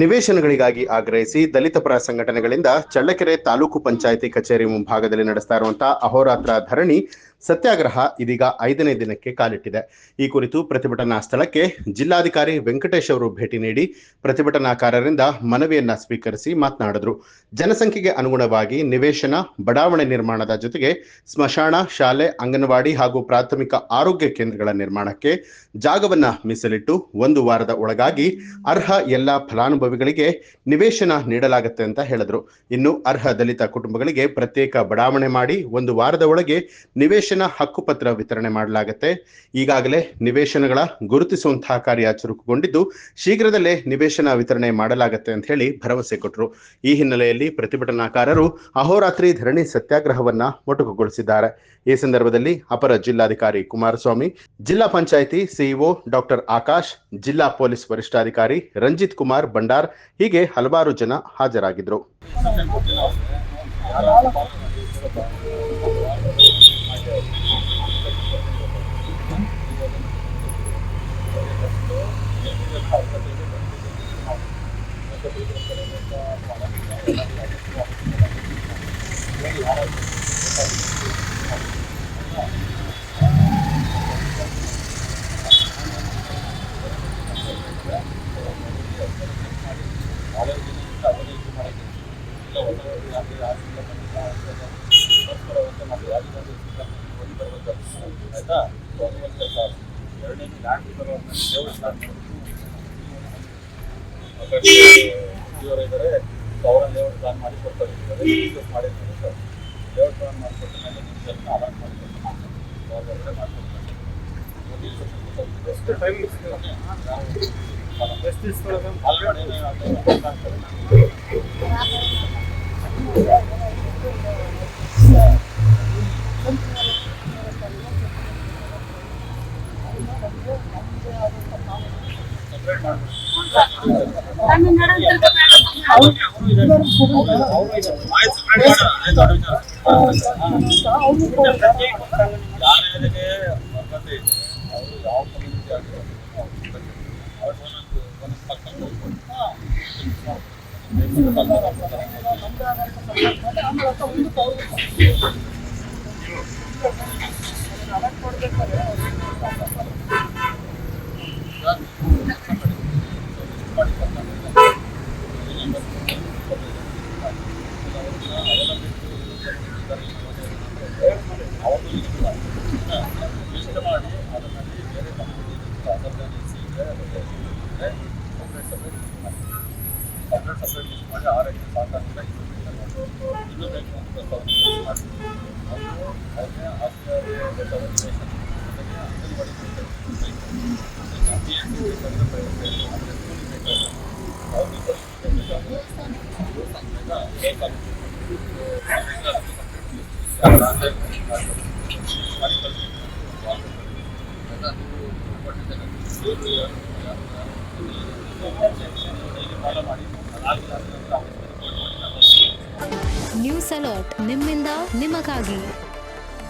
ನಿವೇಶನಗಳಿಗಾಗಿ ಆಗ್ರಹಿಸಿ ದಲಿತ ಪರ ಸಂಘಟನೆಗಳಿಂದ ಚಳ್ಳಕೆರೆ ತಾಲೂಕು ಪಂಚಾಯಿತಿ ಕಚೇರಿ ಮುಂಭಾಗದಲ್ಲಿ ನಡೆಸ್ತಾ ಇರುವಂತಹ ಅಹೋರಾತ್ರ ಧರಣಿ ಸತ್ಯಾಗ್ರಹ ಇದೀಗ 5ನೇ ದಿನಕ್ಕೆ ಕಾಲಿಟ್ಟಿದೆ. ಈ ಕುರಿತು ಪ್ರತಿಭಟನಾ ಸ್ಥಳಕ್ಕೆ ಜಿಲ್ಲಾಧಿಕಾರಿ ವೆಂಕಟೇಶ್ ಅವರು ಭೇಟಿ ನೀಡಿ ಪ್ರತಿಭಟನಾಕಾರರಿಂದ ಮನವಿಯನ್ನ ಸ್ವೀಕರಿಸಿ ಮಾತನಾಡಿದ್ರು. ಜನಸಂಖ್ಯೆಗೆ ಅನುಗುಣವಾಗಿ ನಿವೇಶನ, ಬಡಾವಣೆ ನಿರ್ಮಾಣದ ಜೊತೆಗೆ ಸ್ಮಶಾನ, ಶಾಲೆ, ಅಂಗನವಾಡಿ ಹಾಗೂ ಪ್ರಾಥಮಿಕ ಆರೋಗ್ಯ ಕೇಂದ್ರಗಳ ನಿರ್ಮಾಣಕ್ಕೆ ಜಾಗವನ್ನ ಮೀಸಲಿಟ್ಟು 1 ವಾರದ ಒಳಗಾಗಿ ಅರ್ಹ ಎಲ್ಲ ಫಲಾನುಭವಿಗಳಿಗೆ ನಿವೇಶನ ನೀಡಲಾಗುತ್ತೆ ಅಂತ ಹೇಳಿದ್ರು. ಇನ್ನು ಅರ್ಹ ದಲಿತ ಕುಟುಂಬಗಳಿಗೆ ಪ್ರತ್ಯೇಕ ಬಡಾವಣೆ ಮಾಡಿ 1 ವಾರದ ಒಳಗೆ ನಿವೇಶನ ಹಕ್ಕುಪತ್ರ ವಿತರಣೆ ಮಾಡಲಾಗುತ್ತೆ. ಈಗಾಗಲೇ ನಿವೇಶನಗಳ ಗುರುತಿಸುವಂತಹ ಕಾರ್ಯ ಚುರುಕುಗೊಂಡಿದ್ದು ಶೀಘ್ರದಲ್ಲೇ ನಿವೇಶನ ವಿತರಣೆ ಮಾಡಲಾಗುತ್ತೆ ಅಂತ ಹೇಳಿ ಭರವಸೆ ಕೊಟ್ಟರು. ಈ ಹಿನ್ನೆಲೆಯಲ್ಲಿ ಪ್ರತಿಭಟನಾಕಾರರು ಅಹೋರಾತ್ರಿ ಧರಣಿ ಸತ್ಯಾಗ್ರಹವನ್ನ ಮೊಟಕುಗೊಳಿಸಿದ್ದಾರೆ. ಈ ಸಂದರ್ಭದಲ್ಲಿ ಅಪರ ಜಿಲ್ಲಾಧಿಕಾರಿ ಕುಮಾರಸ್ವಾಮಿ, ಜಿಲ್ಲಾ ಪಂಚಾಯಿತಿ ಸಿಇಒ ಡಾಕ್ಟರ್ ಆಕಾಶ್, ಜಿಲ್ಲಾ ಪೊಲೀಸ್ ವರಿಷ್ಠಾಧಿಕಾರಿ ರಂಜಿತ್ ಕುಮಾರ್ ಬಂಡಾರ್ ಹೀಗೆ ಹಲವಾರು ಜನ ಹಾಜರಾಗಿದ್ರು. ನ್ಯೂಸ್ ಅಲರ್ಟ್, ನಿಮ್ಮಿಂದ ನಿಮಗಾಗಿ.